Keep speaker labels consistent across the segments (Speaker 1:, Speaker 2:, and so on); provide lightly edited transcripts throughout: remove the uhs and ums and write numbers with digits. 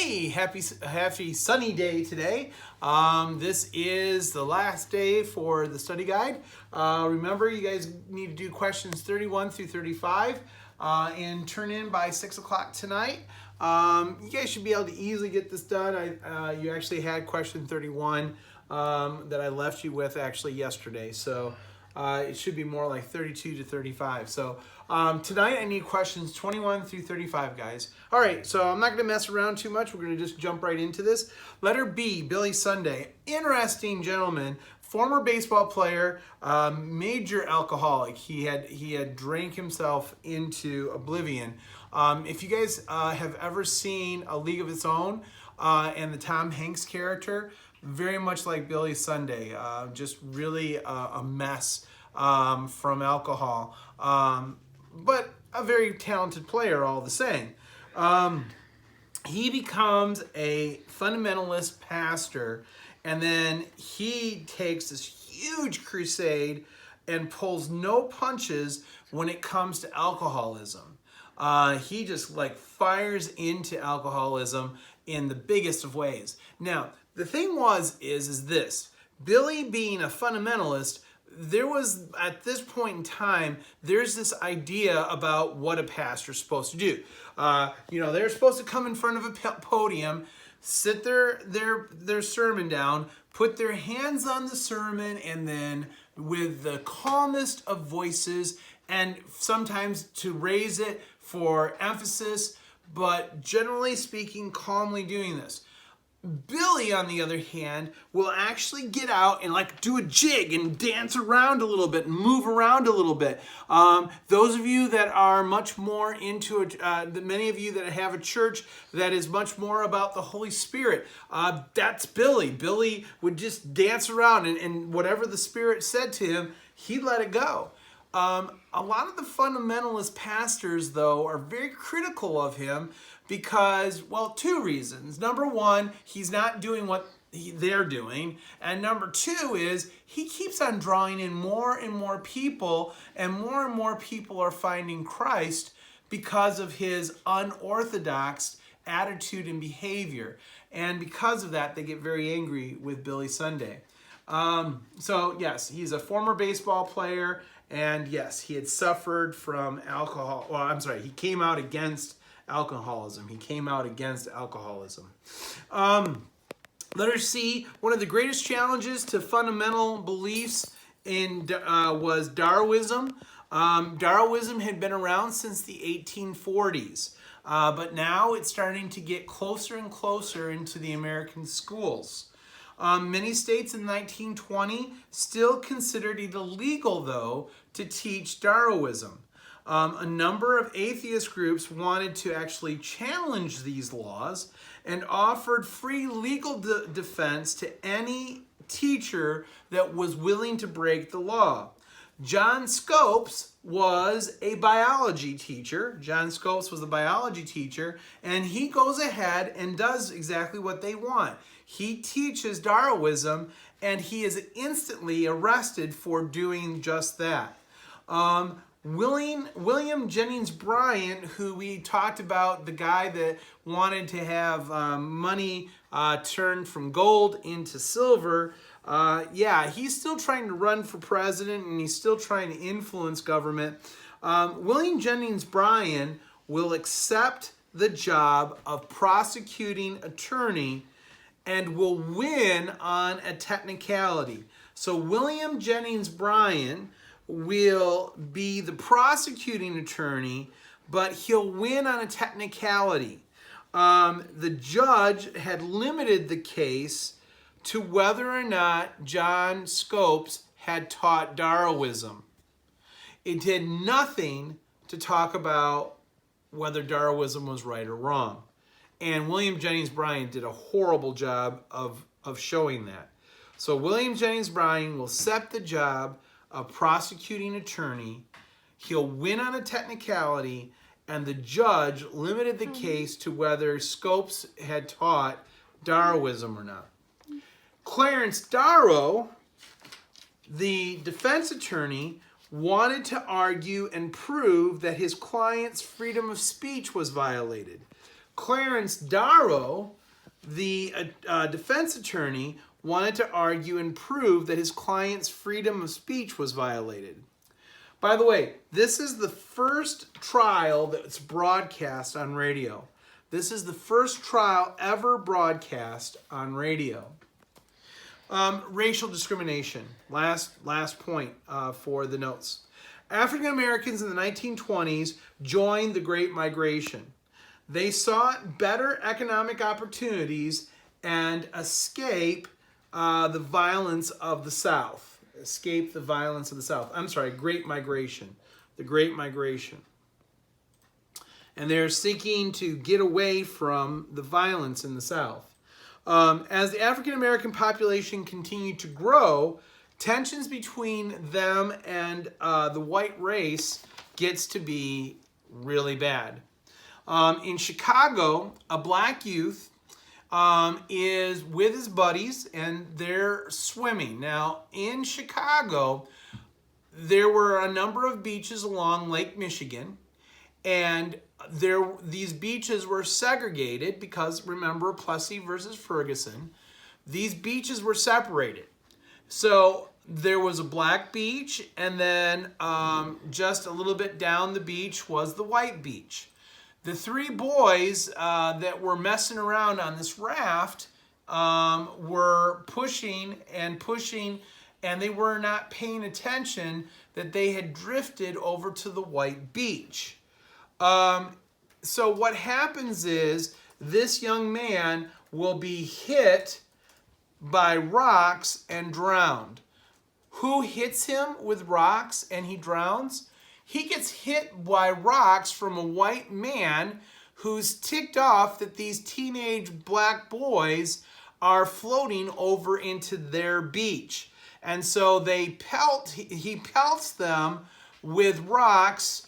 Speaker 1: Hey, happy sunny day today. This is the last day for the study guide. Remember, you guys need to do questions 31 through 35 and turn in by 6 o'clock tonight. You guys should be able to easily get this done. You actually had question 31 that I left you with actually yesterday. So it should be more like 32 to 35. So tonight I need questions 21 through 35, guys. All right, so I'm not going to mess around too much. We're going to just jump right into this. Letter B, Billy Sunday. Interesting gentleman, former baseball player, major alcoholic. He had drank himself into oblivion. If you guys have ever seen A League of Its Own and the Tom Hanks character, very much like Billy Sunday, just really a mess from alcohol, but a very talented player all the same. He becomes a fundamentalist pastor, and then he takes this huge crusade and pulls no punches when it comes to alcoholism. He just like fires into alcoholism in the biggest of ways. Now, the thing is this, Billy being a fundamentalist, there was, at this point in time, there's this idea about what a pastor's supposed to do. They're supposed to come in front of a podium, sit their sermon down, put their hands on the sermon, and then with the calmest of voices, and sometimes to raise it for emphasis, but generally speaking, calmly doing this. Billy, on the other hand, will actually get out and like do a jig and dance around a little bit and move around a little bit. Those of you that are much more into it, many of you that have a church that is much more about the Holy Spirit, that's Billy. Billy would just dance around and whatever the Spirit said to him, he'd let it go. A lot of the fundamentalist pastors, though, are very critical of him because, well, two reasons. Number one, he's not doing what they're doing. And number two is he keeps on drawing in more and more people are finding Christ because of his unorthodox attitude and behavior. And because of that, they get very angry with Billy Sunday. So, yes, he's a former baseball player. And yes, he had suffered from alcohol. Well, I'm sorry, he came out against alcoholism. Letter C, one of the greatest challenges to fundamental beliefs was Darwinism. Darwinism had been around since the 1840s, but now it's starting to get closer and closer into the American schools. Many states in 1920 still considered it illegal, though, to teach Darwinism. A number of atheist groups wanted to actually challenge these laws and offered free legal defense to any teacher that was willing to break the law. John Scopes was a biology teacher. And he goes ahead and does exactly what they want. He teaches Darwinism, and he is instantly arrested for doing just that. William Jennings Bryan, who we talked about, the guy that wanted to have money turned from gold into silver, he's still trying to run for president, and he's still trying to influence government. William Jennings Bryan will accept the job of prosecuting attorney and will win on a technicality. So William Jennings Bryan will be the prosecuting attorney, but he'll win on a technicality. The judge had limited the case to whether or not John Scopes had taught Darwinism. It did nothing to talk about whether Darwinism was right or wrong. And William Jennings Bryan did a horrible job of showing that. So William Jennings Bryan will accept the job of prosecuting attorney. He'll win on a technicality, and the judge limited the case to whether Scopes had taught Darwinism or not. Clarence Darrow, the defense attorney, wanted to argue and prove that his client's freedom of speech was violated. Clarence Darrow, the defense attorney, wanted to argue and prove that his client's freedom of speech was violated. By the way, this is the first trial that's broadcast on radio. This is the first trial ever broadcast on radio. Racial discrimination. Last point for the notes. African Americans in the 1920s joined the Great Migration. They sought better economic opportunities and escape the violence of the South. Escape the violence of the South. I'm sorry, Great Migration. The Great Migration. And they're seeking to get away from the violence in the South. As the African American population continued to grow, tensions between them and the white race gets to be really bad. In Chicago, a black youth is with his buddies and they're swimming. Now, in Chicago, there were a number of beaches along Lake Michigan, and these beaches were segregated because, remember, Plessy versus Ferguson. These beaches were separated. So there was a black beach, and then just a little bit down the beach was the white beach. The three boys that were messing around on this raft were pushing, and they were not paying attention that they had drifted over to the white beach. So what happens is this young man will be hit by rocks and drowned. Who hits him with rocks and he drowns? He gets hit by rocks from a white man who's ticked off that these teenage black boys are floating over into their beach. And so he pelts them with rocks.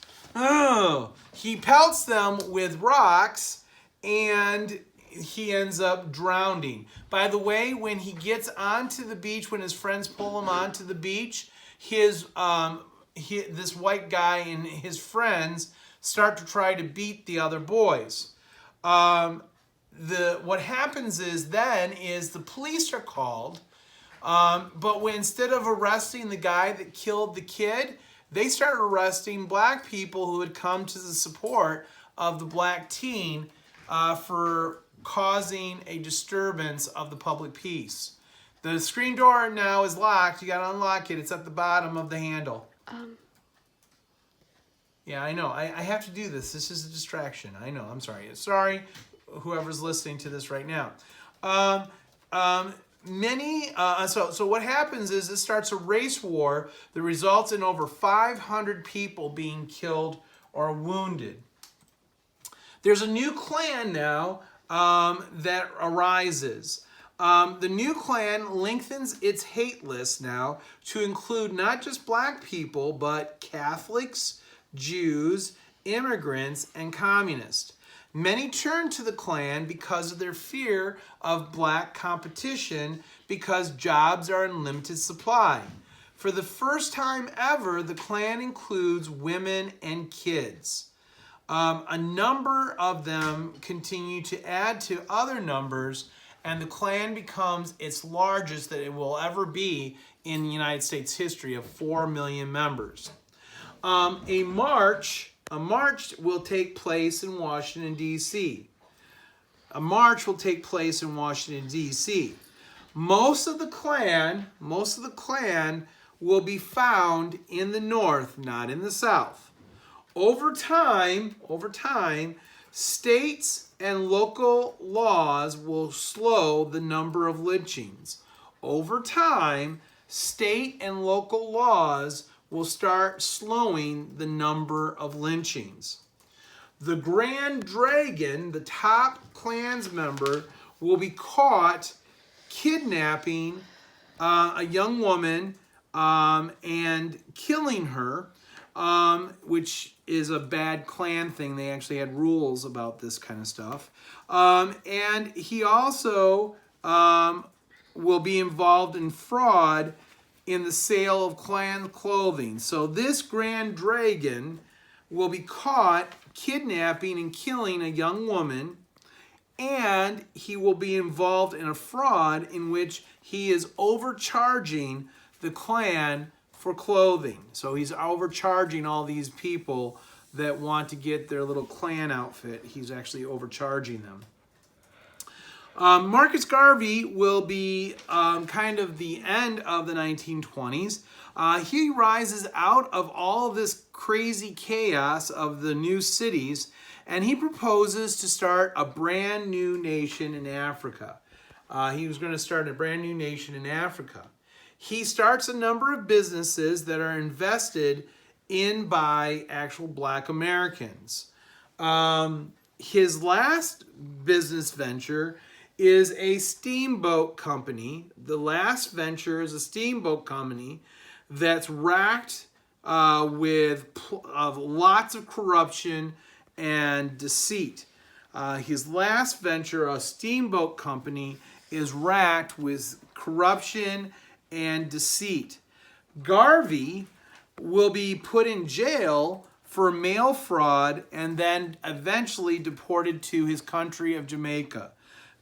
Speaker 1: He pelts them with rocks, and he ends up drowning. By the way, when he gets onto the beach, when his friends pull him onto the beach, this white guy and his friends start to try to beat the other boys. What happens is the police are called, but instead of arresting the guy that killed the kid, they started arresting black people who had come to the support of the black teen for causing a disturbance of the public peace. The screen door now is locked. You got to unlock it. It's at the bottom of the handle. Yeah, I know. I have to do this. This is a distraction. I know. I'm sorry. Sorry, whoever's listening to this right now. So what happens is it starts a race war that results in over 500 people being killed or wounded. There's a new Klan now that arises. The new Klan lengthens its hate list now to include not just black people, but Catholics, Jews, immigrants, and communists. Many turn to the Klan because of their fear of black competition because jobs are in limited supply. For the first time ever, the Klan includes women and kids. A number of them continue to add to other numbers, and the Klan becomes its largest that it will ever be in the United States history of 4 million members. A march will take place in Washington, D.C. A march will take place in Washington, D.C. Most of the Klan will be found in the North, not in the South. Over time, states and local laws will slow the number of lynchings. Over time, state and local laws will start slowing the number of lynchings. The Grand Dragon, the top Klan's member, will be caught kidnapping a young woman and killing her, which is a bad Klan thing. They actually had rules about this kind of stuff. And he also will be involved in fraud in the sale of Klan clothing. So this Grand Dragon will be caught kidnapping and killing a young woman, and he will be involved in a fraud in which he is overcharging the Klan for clothing. So he's overcharging all these people that want to get their little Klan outfit. He's actually overcharging them. Marcus Garvey will be kind of the end of the 1920s. He rises out of all of this crazy chaos of the new cities, and he proposes to start a brand new nation in Africa. He was going to start a brand new nation in Africa. He starts a number of businesses that are invested in by actual Black Americans. His last business venture is a steamboat company. The last venture is a steamboat company that's racked with lots of corruption and deceit. His last venture, a steamboat company, is racked with corruption and deceit. Garvey will be put in jail for mail fraud and then eventually deported to his country of Jamaica.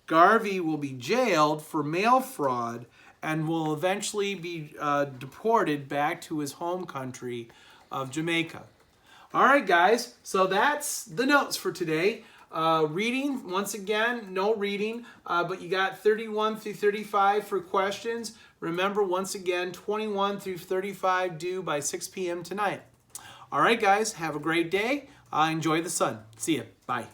Speaker 1: Garvey will be jailed for mail fraud and will eventually be deported back to his home country of Jamaica. All right, guys, so that's the notes for today. Reading, once again, no reading, but you got 31 through 35 for questions. Remember, once again, 21 through 35 due by 6 p.m. tonight. All right, guys, have a great day. Enjoy the sun. See ya. Bye.